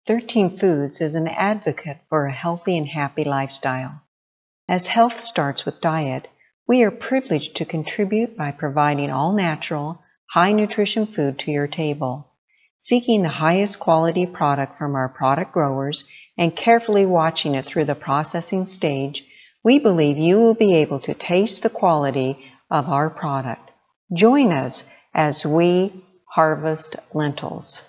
13 Foods is an advocate for a healthy and happy lifestyle. As health starts with diet, we are privileged to contribute by providing all-natural, high-nutrition food to your table. Seeking the highest quality product from our product growers and carefully watching it through the processing stage, we believe you will be able to taste the quality of our product. Join us as we harvest lentils.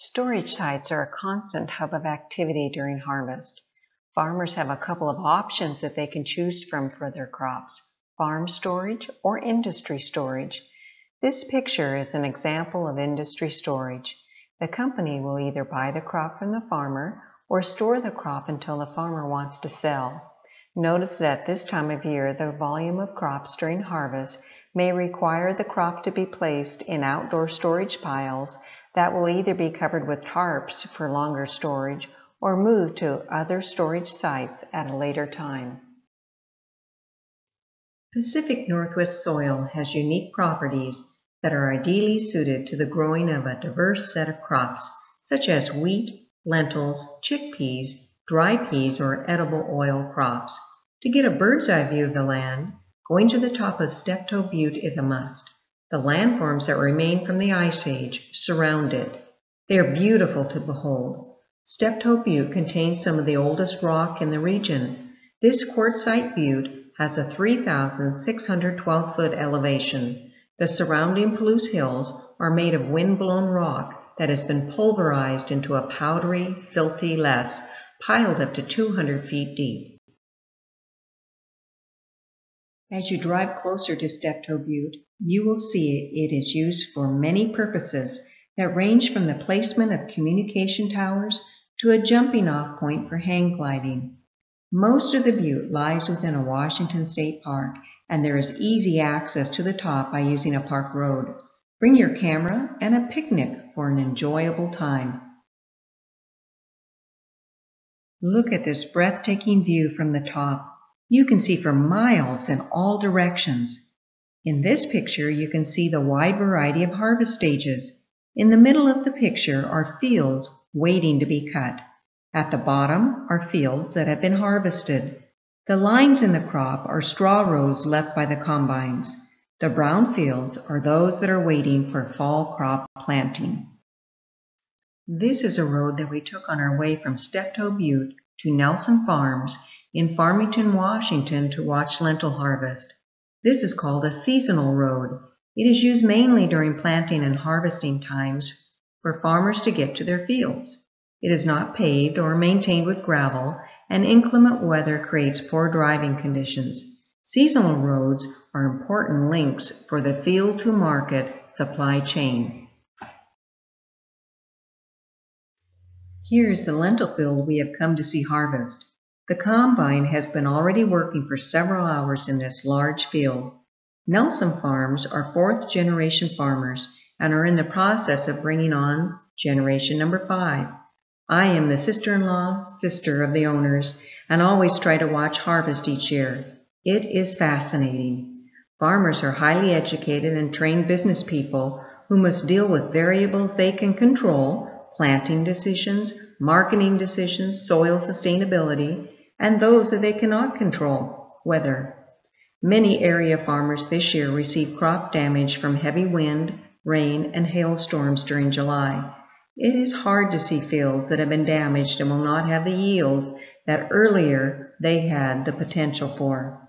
Storage sites are a constant hub of activity during harvest. Farmers have a couple of options that they can choose from for their crops: farm storage or industry storage. This picture is an example of industry storage. The company will either buy the crop from the farmer or store the crop until the farmer wants to sell. Notice that this time of year, the volume of crops during harvest may require the crop to be placed in outdoor storage piles that will either be covered with tarps for longer storage or moved to other storage sites at a later time. Pacific Northwest soil has unique properties that are ideally suited to the growing of a diverse set of crops, such as wheat, lentils, chickpeas, dry peas, or edible oil crops. To get a bird's eye view of the land, going to the top of Steptoe Butte is a must. The landforms that remain from the Ice Age surround it. They are beautiful to behold. Steptoe Butte contains some of the oldest rock in the region. This quartzite butte has a 3,612-foot elevation. The surrounding Palouse Hills are made of wind-blown rock that has been pulverized into a powdery, silty loess piled up to 200 feet deep. As you drive closer to Steptoe Butte, you will see it is used for many purposes that range from the placement of communication towers to a jumping-off point for hang gliding. Most of the butte lies within a Washington state park, and there is easy access to the top by using a park road. Bring your camera and a picnic for an enjoyable time. Look at this breathtaking view from the top. You can see for miles in all directions. In this picture, you can see the wide variety of harvest stages. In the middle of the picture are fields waiting to be cut. At the bottom are fields that have been harvested. The lines in the crop are straw rows left by the combines. The brown fields are those that are waiting for fall crop planting. This is a road that we took on our way from Steptoe Butte to Nelson Farms in Farmington, Washington to watch lentil harvest. This is called a seasonal road. It is used mainly during planting and harvesting times for farmers to get to their fields. It is not paved or maintained with gravel, and inclement weather creates poor driving conditions. Seasonal roads are important links for the field-to-market supply chain. Here is the lentil field we have come to see harvest. The combine has been already working for several hours in this large field. Nelson Farms are fourth-generation farmers and are in the process of bringing on generation number 5. I am the sister of the owners, and always try to watch harvest each year. It is fascinating. Farmers are highly educated and trained business people who must deal with variables they can control: planting decisions, marketing decisions, soil sustainability, and those that they cannot control: weather. Many area farmers this year received crop damage from heavy wind, rain, and hailstorms during July. It is hard to see fields that have been damaged and will not have the yields that earlier they had the potential for.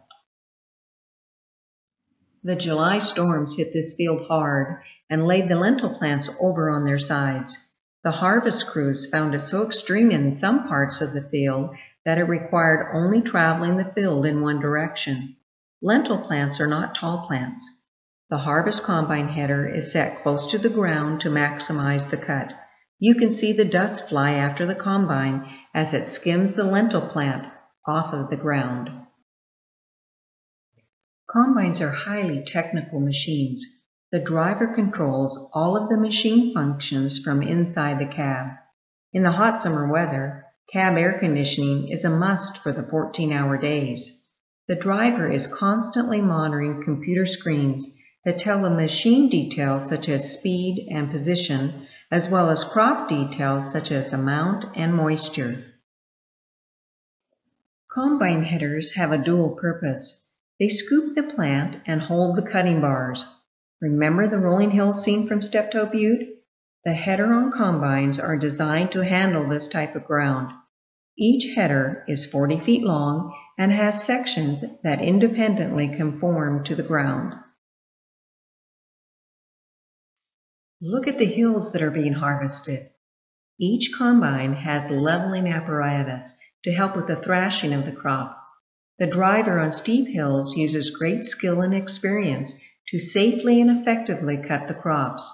The July storms hit this field hard and laid the lentil plants over on their sides. The harvest crews found it so extreme in some parts of the field that it required only traveling the field in one direction. Lentil plants are not tall plants. The harvest combine header is set close to the ground to maximize the cut. You can see the dust fly after the combine as it skims the lentil plant off of the ground. Combines are highly technical machines. The driver controls all of the machine functions from inside the cab. In the hot summer weather, cab air conditioning is a must for the 14-hour days. The driver is constantly monitoring computer screens that tell of machine details such as speed and position, as well as crop details such as amount and moisture. Combine headers have a dual purpose. They scoop the plant and hold the cutting bars. Remember the rolling hills seen from Steptoe Butte? The header on combines are designed to handle this type of ground. Each header is 40 feet long and has sections that independently conform to the ground. Look at the hills that are being harvested. Each combine has leveling apparatus to help with the thrashing of the crop. The driver on steep hills uses great skill and experience to safely and effectively cut the crops.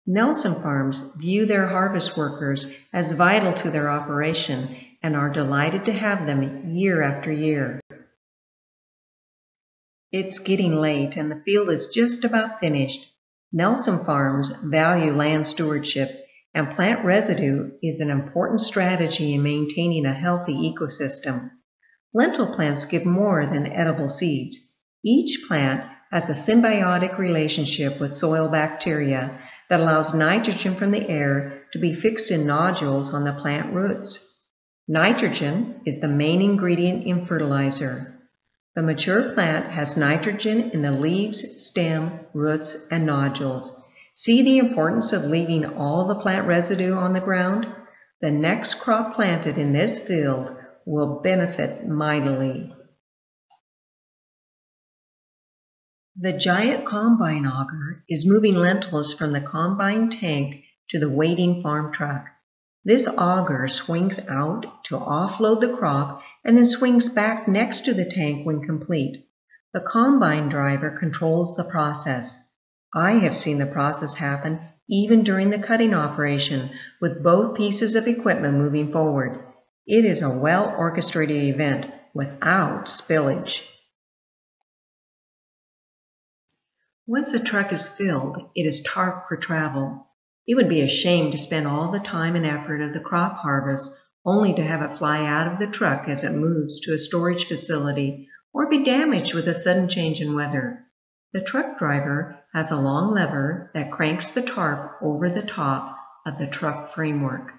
Nelson Farms view their harvest workers as vital to their operation and are delighted to have them year after year. It's getting late and the field is just about finished. Nelson Farms value land stewardship, and plant residue is an important strategy in maintaining a healthy ecosystem. Lentil plants give more than edible seeds. Each plant has a symbiotic relationship with soil bacteria that allows nitrogen from the air to be fixed in nodules on the plant roots. Nitrogen is the main ingredient in fertilizer. The mature plant has nitrogen in the leaves, stem, roots, and nodules. See the importance of leaving all the plant residue on the ground? The next crop planted in this field will benefit mightily. The giant combine auger is moving lentils from the combine tank to the waiting farm truck. This auger swings out to offload the crop and then swings back next to the tank when complete. The combine driver controls the process. I have seen the process happen even during the cutting operation with both pieces of equipment moving forward. It is a well-orchestrated event without spillage. Once a truck is filled, it is tarped for travel. It would be a shame to spend all the time and effort of the crop harvest only to have it fly out of the truck as it moves to a storage facility or be damaged with a sudden change in weather. The truck driver has a long lever that cranks the tarp over the top of the truck framework.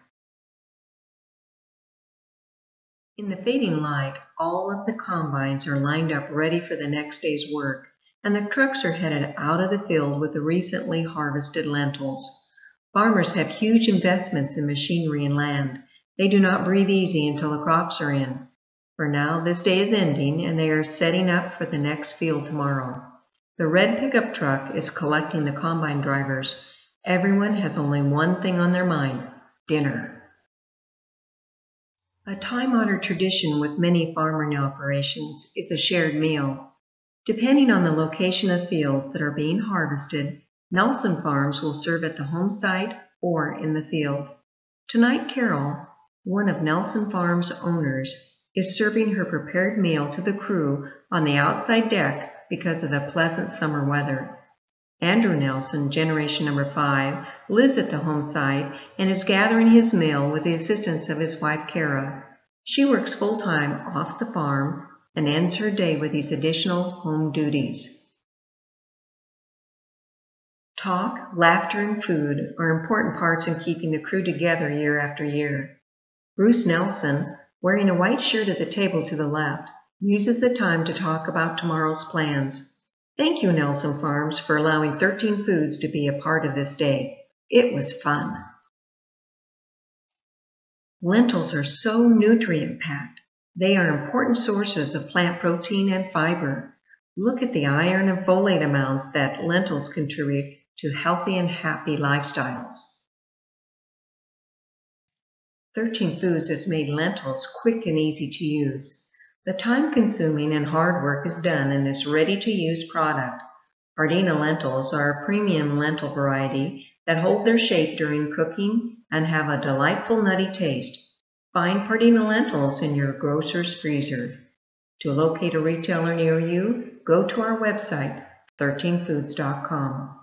In the fading light, all of the combines are lined up ready for the next day's work, and the trucks are headed out of the field with the recently harvested lentils. Farmers have huge investments in machinery and land. They do not breathe easy until the crops are in. For now, this day is ending, and they are setting up for the next field tomorrow. The red pickup truck is collecting the combine drivers. Everyone has only one thing on their mind: dinner. A time-honored tradition with many farming operations is a shared meal. Depending on the location of fields that are being harvested, Nelson Farms will serve at the home site or in the field. Tonight, Carol, one of Nelson Farms' owners, is serving her prepared meal to the crew on the outside deck because of the pleasant summer weather. Andrew Nelson, generation number 5, lives at the home site and is gathering his meal with the assistance of his wife, Kara. She works full-time off the farm and ends her day with these additional home duties. Talk, laughter, and food are important parts in keeping the crew together year after year. Bruce Nelson, wearing a white shirt at the table to the left, uses the time to talk about tomorrow's plans. Thank you, Nelson Farms, for allowing 13 Foods to be a part of this day. It was fun. Lentils are so nutrient-packed. They are important sources of plant protein and fiber. Look at the iron and folate amounts that lentils contribute to healthy and happy lifestyles. 13 Foods has made lentils quick and easy to use. The time-consuming and hard work is done in this ready-to-use product. Pardina lentils are a premium lentil variety that hold their shape during cooking and have a delightful nutty taste. Find Pardina lentils in your grocer's freezer. To locate a retailer near you, go to our website, 13foods.com.